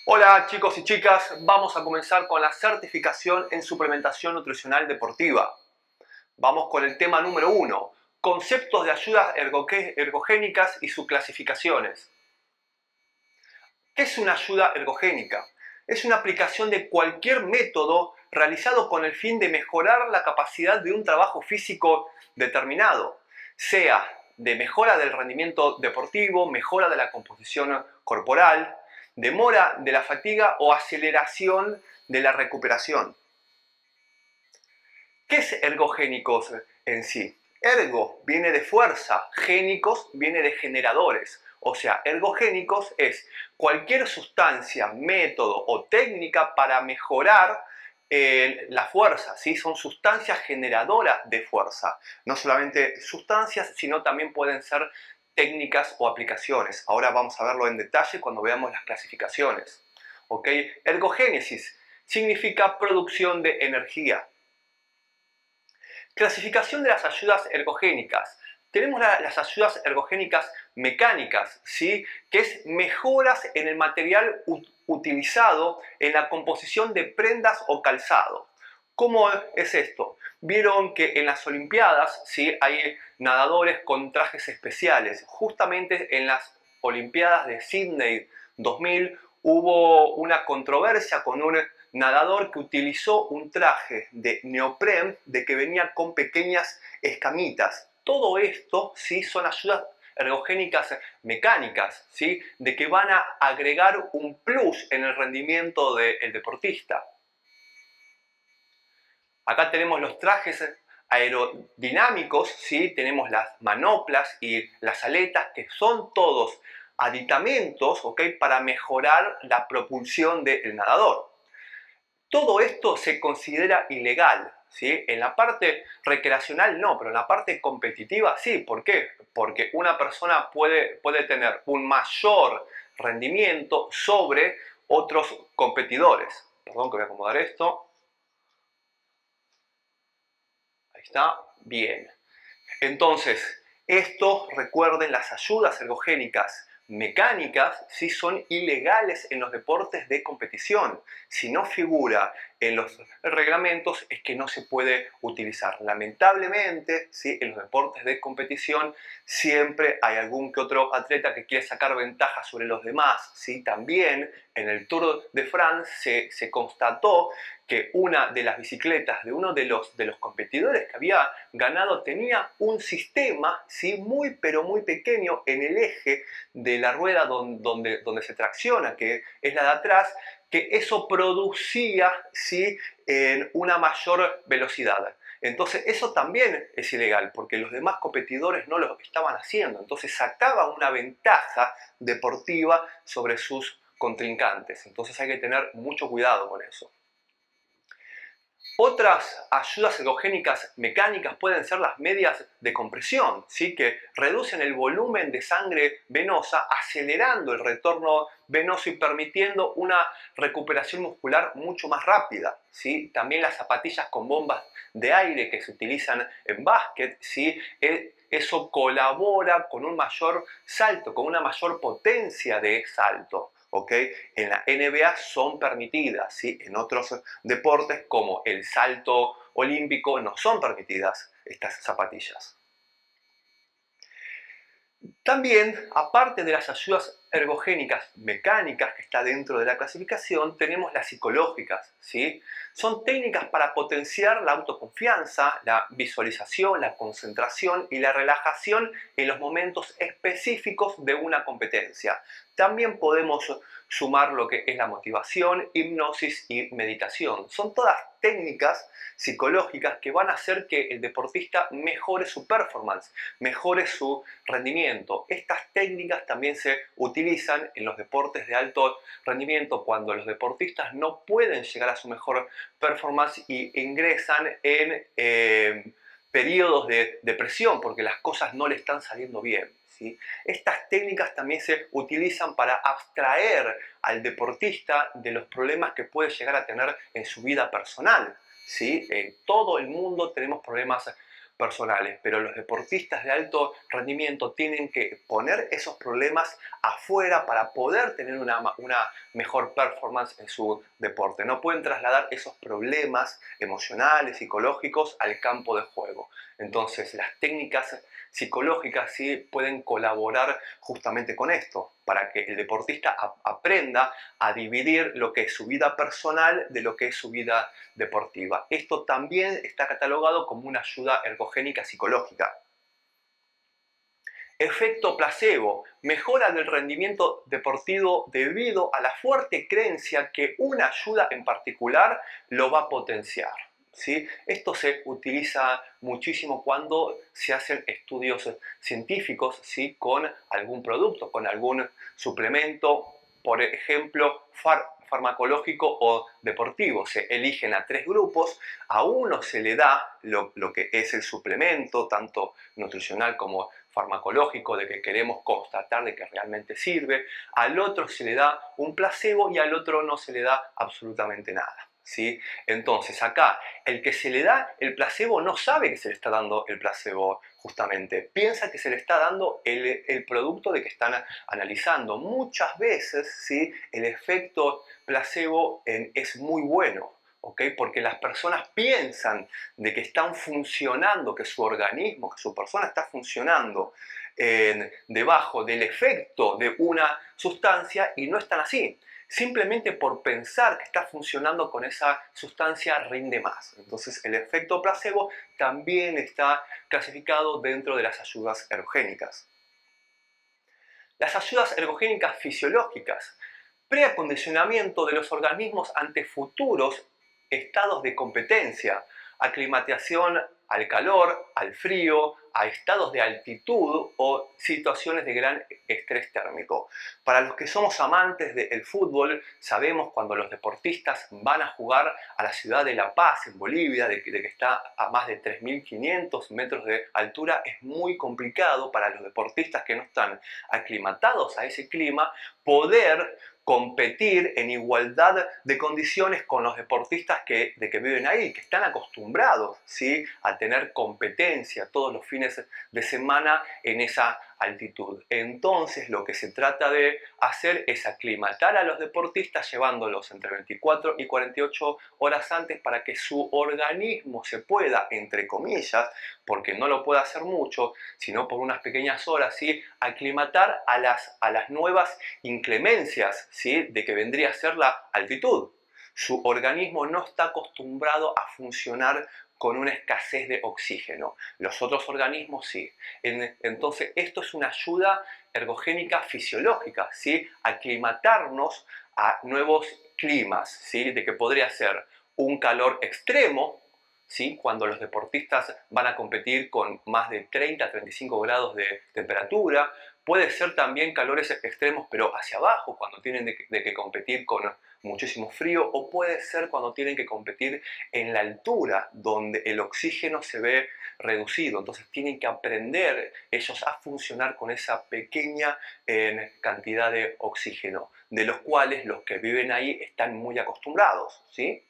Hola chicos y chicas, vamos a comenzar con la certificación en suplementación nutricional deportiva. Vamos con el tema número 1, conceptos de ayudas ergogénicas y sus clasificaciones. ¿Qué es una ayuda ergogénica? Es una aplicación de cualquier método realizado con el fin de mejorar la capacidad de un trabajo físico determinado, sea de mejora del rendimiento deportivo, mejora de la composición corporal, demora de la fatiga o aceleración de la recuperación. ¿Qué es ergogénicos en sí? Ergo viene de fuerza, génicos viene de generadores. O sea, ergogénicos es cualquier sustancia, método o técnica para mejorar la fuerza, ¿sí? Son sustancias generadoras de fuerza. No solamente sustancias, sino también pueden ser técnicas o aplicaciones. Ahora vamos a verlo en detalle cuando veamos las clasificaciones. ¿Ok? Ergogénesis significa producción de energía. Clasificación de las ayudas ergogénicas. Tenemos las ayudas ergogénicas mecánicas, ¿sí? Que es mejoras en el material utilizado en la composición de prendas o calzado. ¿Cómo es esto? Vieron que en las Olimpiadas, ¿sí? Hay nadadores con trajes especiales. Justamente en las Olimpiadas de Sydney 2000 hubo una controversia con un nadador que utilizó un traje de neopren de que venía con pequeñas escamitas. Todo esto sí son ayudas ergogénicas mecánicas, ¿sí? De que van a agregar un plus en el rendimiento del deportista. Acá tenemos los trajes aerodinámicos, ¿sí? Tenemos las manoplas y las aletas, que son todos aditamentos, ¿ok? Para mejorar la propulsión del nadador. Todo esto se considera ilegal, ¿sí? En la parte recreacional no, pero en la parte competitiva sí. ¿Por qué? Porque una persona puede tener un mayor rendimiento sobre otros competidores. Perdón que voy a acomodar esto. Ahí está. Bien. Entonces, esto, recuerden, las ayudas ergogénicas mecánicas sí son ilegales en los deportes de competición. Si no figura en los reglamentos es que no se puede utilizar. Lamentablemente, ¿sí? En los deportes de competición siempre hay algún que otro atleta que quiere sacar ventaja sobre los demás, ¿sí? También en el Tour de France se constató que una de las bicicletas de uno de los competidores que había ganado tenía un sistema, ¿sí? Muy pero muy pequeño en el eje de la rueda donde se tracciona, que es la de atrás, que eso producía, ¿sí? En una mayor velocidad. Entonces eso también es ilegal porque los demás competidores no lo estaban haciendo. Entonces sacaba una ventaja deportiva sobre sus contrincantes. Entonces hay que tener mucho cuidado con eso. Otras ayudas ergogénicas mecánicas pueden ser las medias de compresión, ¿sí? Que reducen el volumen de sangre venosa, acelerando el retorno venoso y permitiendo una recuperación muscular mucho más rápida, ¿sí? También las zapatillas con bombas de aire que se utilizan en básquet, ¿sí? Eso colabora con un mayor salto, con una mayor potencia de salto. ¿Okay? En la NBA son permitidas, ¿sí? En otros deportes como el salto olímpico no son permitidas estas zapatillas. También, aparte de las ayudas ergogénicas mecánicas que está dentro de la clasificación, tenemos las psicológicas, ¿sí? Son técnicas para potenciar la autoconfianza, la visualización, la concentración y la relajación en los momentos específicos de una competencia. También podemos sumar lo que es la motivación, hipnosis y meditación. Son todas técnicas psicológicas que van a hacer que el deportista mejore su performance, mejore su rendimiento. Estas técnicas también se utilizan en los deportes de alto rendimiento cuando los deportistas no pueden llegar a su mejor performance y ingresan en periodos de depresión porque las cosas no le están saliendo bien, ¿sí? Estas técnicas también se utilizan para abstraer al deportista de los problemas que puede llegar a tener en su vida personal, ¿sí? En todo el mundo tenemos problemas personales, pero los deportistas de alto rendimiento tienen que poner esos problemas afuera para poder tener una mejor performance en su deporte. No pueden trasladar esos problemas emocionales, psicológicos al campo de juego. Entonces, las técnicas psicológicas sí pueden colaborar justamente con esto, para que el deportista aprenda a dividir lo que es su vida personal de lo que es su vida deportiva. Esto también está catalogado como una ayuda ergogénica psicológica. Efecto placebo: mejora del rendimiento deportivo debido a la fuerte creencia que una ayuda en particular lo va a potenciar. ¿Sí? Esto se utiliza muchísimo cuando se hacen estudios científicos, ¿sí? Con algún producto, con algún suplemento, por ejemplo, farmacológico o deportivo. Se eligen a 3 grupos, a uno se le da lo que es el suplemento, tanto nutricional como farmacológico, de que queremos constatar de que realmente sirve, al otro se le da un placebo y al otro no se le da absolutamente nada. ¿Sí? Entonces acá, el que se le da el placebo no sabe que se le está dando el placebo justamente, piensa que se le está dando el producto de que están analizando. Muchas veces, ¿sí? El efecto placebo es muy bueno, ¿ok? Porque las personas piensan de que están funcionando, que su organismo, que su persona está funcionando debajo del efecto de una sustancia y no están así. Simplemente por pensar que está funcionando con esa sustancia rinde más. Entonces el efecto placebo también está clasificado dentro de las ayudas ergogénicas. Las ayudas ergogénicas fisiológicas: preacondicionamiento de los organismos ante futuros estados de competencia, aclimatación al calor, al frío, a estados de altitud o situaciones de gran estrés térmico. Para los que somos amantes del fútbol, sabemos cuando los deportistas van a jugar a la ciudad de La Paz, en Bolivia, de que está a más de 3.500 metros de altura, es muy complicado para los deportistas que no están aclimatados a ese clima poder competir en igualdad de condiciones con los deportistas que viven ahí, que están acostumbrados, ¿sí? A tener competencia todos los fines de semana en esa altitud. Entonces lo que se trata de hacer es aclimatar a los deportistas llevándolos entre 24 y 48 horas antes para que su organismo se pueda, entre comillas, porque no lo puede hacer mucho, sino por unas pequeñas horas, ¿sí? Aclimatar a las nuevas inclemencias, ¿sí? De que vendría a ser la altitud. Su organismo no está acostumbrado a funcionar con una escasez de oxígeno. Los otros organismos sí. Entonces esto es una ayuda ergogénica fisiológica, ¿sí? Aclimatarnos a nuevos climas, ¿sí? De que podría ser un calor extremo, ¿sí? Cuando los deportistas van a competir con más de 30 a 35 grados de temperatura. Puede ser también calores extremos pero hacia abajo, cuando tienen de que competir con muchísimo frío, o puede ser cuando tienen que competir en la altura, donde el oxígeno se ve reducido. Entonces tienen que aprender ellos a funcionar con esa pequeña cantidad de oxígeno, de los cuales los que viven ahí están muy acostumbrados, ¿sí?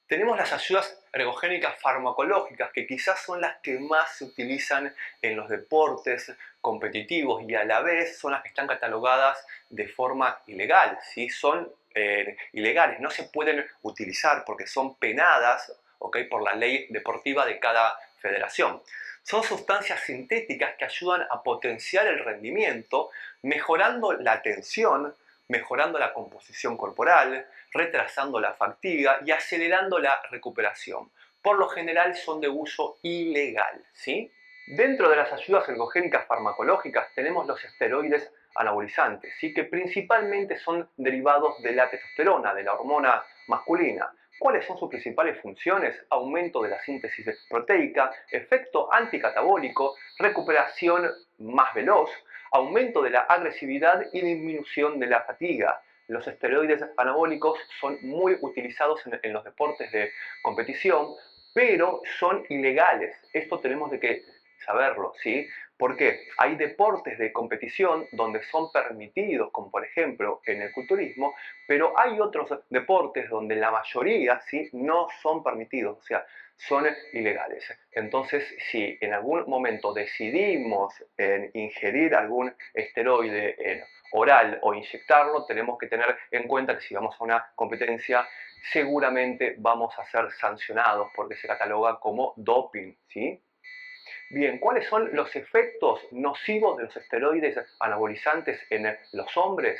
Tenemos las ayudas ergogénicas farmacológicas, que quizás son las que más se utilizan en los deportes competitivos y a la vez son las que están catalogadas de forma ilegal, ¿sí? Son ilegales, no se pueden utilizar porque son penadas, ¿okay? Por la ley deportiva de cada federación. Son sustancias sintéticas que ayudan a potenciar el rendimiento, mejorando la tensión, mejorando la composición corporal, retrasando la fatiga y acelerando la recuperación. Por lo general son de uso ilegal, ¿sí? Dentro de las ayudas ergogénicas farmacológicas tenemos los esteroides anabolizantes, ¿sí? Que principalmente son derivados de la testosterona, de la hormona masculina. ¿Cuáles son sus principales funciones? Aumento de la síntesis proteica, efecto anticatabólico, recuperación más veloz, aumento de la agresividad y disminución de la fatiga. Los esteroides anabólicos son muy utilizados en los deportes de competición, pero son ilegales. Esto tenemos de que saberlo, ¿sí? ¿Por qué? Hay deportes de competición donde son permitidos, como por ejemplo en el culturismo, pero hay otros deportes donde la mayoría, ¿sí?, no son permitidos, o sea, son ilegales. Entonces, si en algún momento decidimos ingerir algún esteroide oral o inyectarlo, tenemos que tener en cuenta que si vamos a una competencia, seguramente vamos a ser sancionados porque se cataloga como doping, ¿sí? Bien, ¿cuáles son los efectos nocivos de los esteroides anabolizantes en los hombres?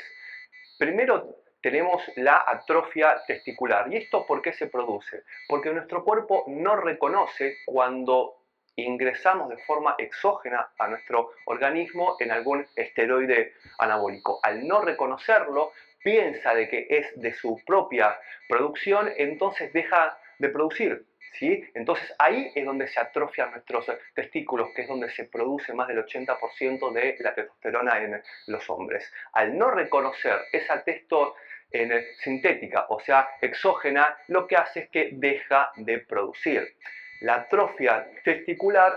Primero tenemos la atrofia testicular. ¿Y esto por qué se produce? Porque nuestro cuerpo no reconoce cuando ingresamos de forma exógena a nuestro organismo en algún esteroide anabólico. Al no reconocerlo, piensa de que es de su propia producción, entonces deja de producir. ¿Sí? Entonces ahí es donde se atrofian nuestros testículos, que es donde se produce más del 80% de la testosterona en los hombres. Al no reconocer esa testo sintética, o sea, exógena, lo que hace es que deja de producir. La atrofia testicular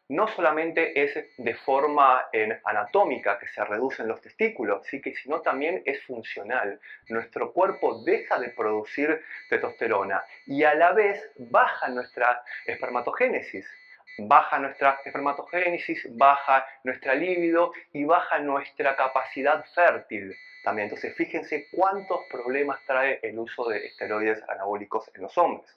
no solamente es de forma anatómica, que se reducen los testículos, ¿sí?, sino también es funcional. Nuestro cuerpo deja de producir testosterona y a la vez baja nuestra espermatogénesis. Baja nuestra espermatogénesis, baja nuestra libido y baja nuestra capacidad fértil también. Entonces, fíjense cuántos problemas trae el uso de esteroides anabólicos en los hombres.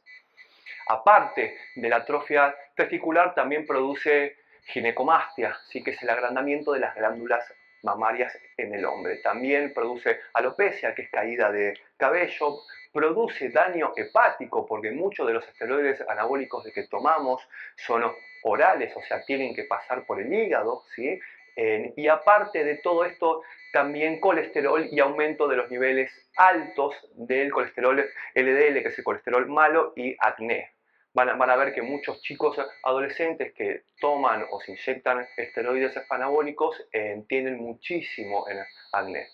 Aparte de la atrofia testicular, también produce ginecomastia, ¿sí?, que es el agrandamiento de las glándulas mamarias en el hombre. También produce alopecia, que es caída de cabello. Produce daño hepático, porque muchos de los esteroides anabólicos de que tomamos son orales, o sea, tienen que pasar por el hígado, ¿sí? Y aparte de todo esto, también colesterol y aumento de los niveles altos del colesterol LDL, que es el colesterol malo, y acné. Van a ver que muchos chicos adolescentes que toman o se inyectan esteroides anabólicos tienen muchísimo acné.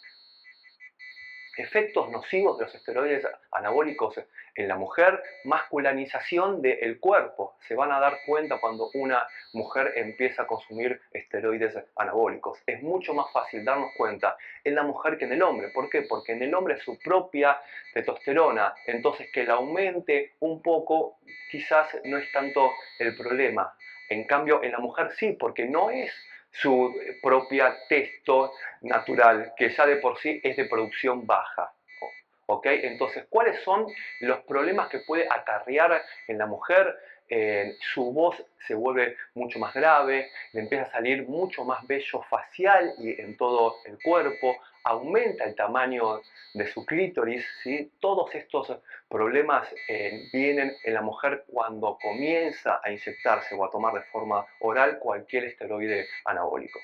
Efectos nocivos de los esteroides anabólicos en la mujer: masculinización del cuerpo. Se van a dar cuenta cuando una mujer empieza a consumir esteroides anabólicos. Es mucho más fácil darnos cuenta en la mujer que en el hombre. ¿Por qué? Porque en el hombre es su propia testosterona, entonces que la aumente un poco quizás no es tanto el problema. En cambio en la mujer sí, porque no es su propia testo natural, que ya de por sí es de producción baja. ¿Ok? Entonces, ¿cuáles son los problemas que puede acarrear en la mujer? Su voz se vuelve mucho más grave, le empieza a salir mucho más vello facial y en todo el cuerpo, aumenta el tamaño de su clítoris, ¿sí? Todos estos problemas vienen en la mujer cuando comienza a inyectarse o a tomar de forma oral cualquier esteroide anabólico.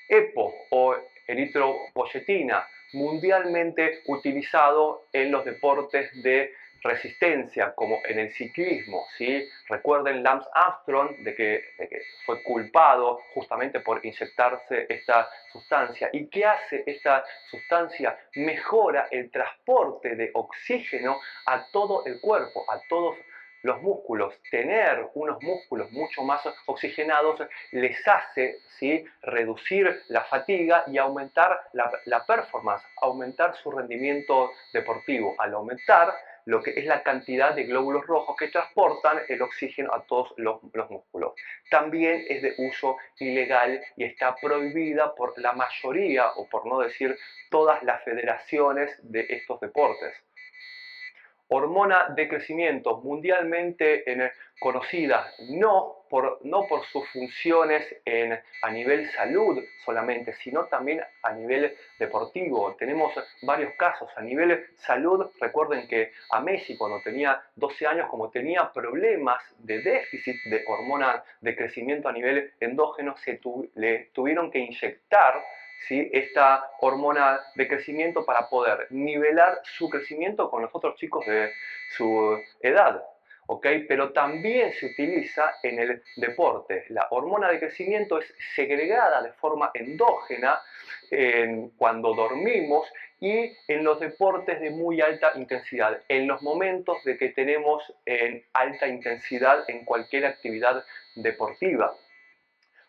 EPO o eritropoyetina, mundialmente utilizado en los deportes de resistencia, como en el ciclismo, ¿sí? Recuerden Lance Armstrong, de que fue culpado justamente por inyectarse esta sustancia. ¿Y qué hace esta sustancia? Mejora el transporte de oxígeno a todo el cuerpo, a todos los músculos. Tener unos músculos mucho más oxigenados les hace, ¿sí?, reducir la fatiga y aumentar la performance, aumentar su rendimiento deportivo, al aumentar lo que es la cantidad de glóbulos rojos que transportan el oxígeno a todos los músculos. También es de uso ilegal y está prohibida por la mayoría, o por no decir todas las federaciones de estos deportes. Hormona de crecimiento, mundialmente conocida no por sus funciones a nivel salud solamente, sino también a nivel deportivo. Tenemos varios casos a nivel salud. Recuerden que a Messi, cuando tenía 12 años, como tenía problemas de déficit de hormona de crecimiento a nivel endógeno, le tuvieron que inyectar, ¿sí?, esta hormona de crecimiento para poder nivelar su crecimiento con los otros chicos de su edad. ¿ok? Pero también se utiliza en el deporte. La hormona de crecimiento es segregada de forma endógena cuando dormimos y en los deportes de muy alta intensidad, en los momentos de que tenemos alta intensidad en cualquier actividad deportiva.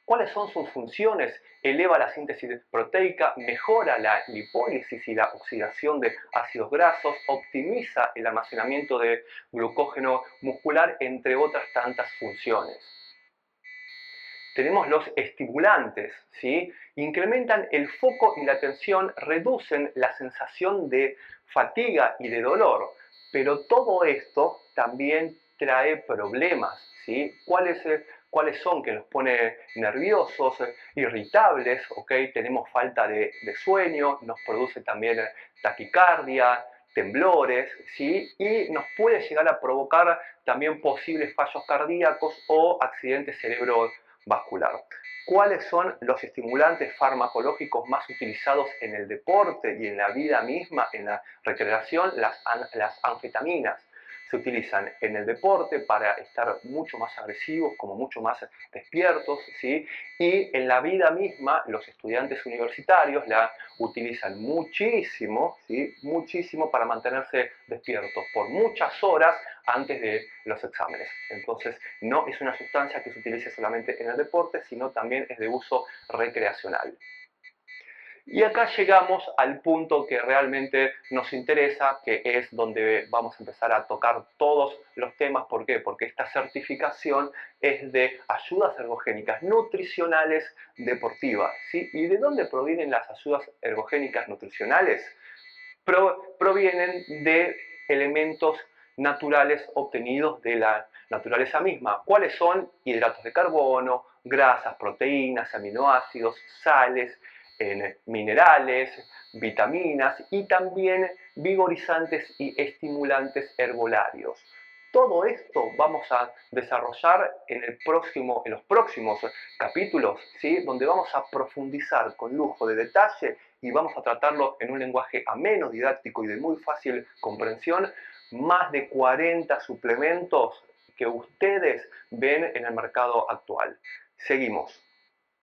¿Cuáles son sus funciones? Eleva la síntesis proteica, mejora la lipólisis y la oxidación de ácidos grasos, optimiza el almacenamiento de glucógeno muscular, entre otras tantas funciones. Tenemos los estimulantes, ¿sí? Incrementan el foco y la atención, reducen la sensación de fatiga y de dolor, pero todo esto también trae problemas, ¿sí? ¿Cuáles son? Que nos pone nerviosos, irritables, ¿ok? Tenemos falta de sueño, nos produce también taquicardia, temblores, ¿sí? Y nos puede llegar a provocar también posibles fallos cardíacos o accidentes cerebrovascular. ¿Cuáles son los estimulantes farmacológicos más utilizados en el deporte y en la vida misma, en la recreación? Las anfetaminas. Se utilizan en el deporte para estar mucho más agresivos, como mucho más despiertos, ¿sí? Y en la vida misma, los estudiantes universitarios la utilizan muchísimo, ¿sí? Muchísimo para mantenerse despiertos por muchas horas antes de los exámenes. Entonces, no es una sustancia que se utilice solamente en el deporte, sino también es de uso recreacional. Y acá llegamos al punto que realmente nos interesa, que es donde vamos a empezar a tocar todos los temas. ¿Por qué? Porque esta certificación es de ayudas ergogénicas nutricionales deportivas, ¿sí? ¿Y de dónde provienen las ayudas ergogénicas nutricionales? Provienen de elementos naturales obtenidos de la naturaleza misma. ¿Cuáles son? Hidratos de carbono, grasas, proteínas, aminoácidos, sales, minerales, vitaminas y también vigorizantes y estimulantes herbolarios. Todo esto vamos a desarrollar en los próximos capítulos, ¿sí? Donde vamos a profundizar con lujo de detalle y vamos a tratarlo en un lenguaje ameno, didáctico y de muy fácil comprensión. Más de 40 suplementos que ustedes ven en el mercado actual. Seguimos.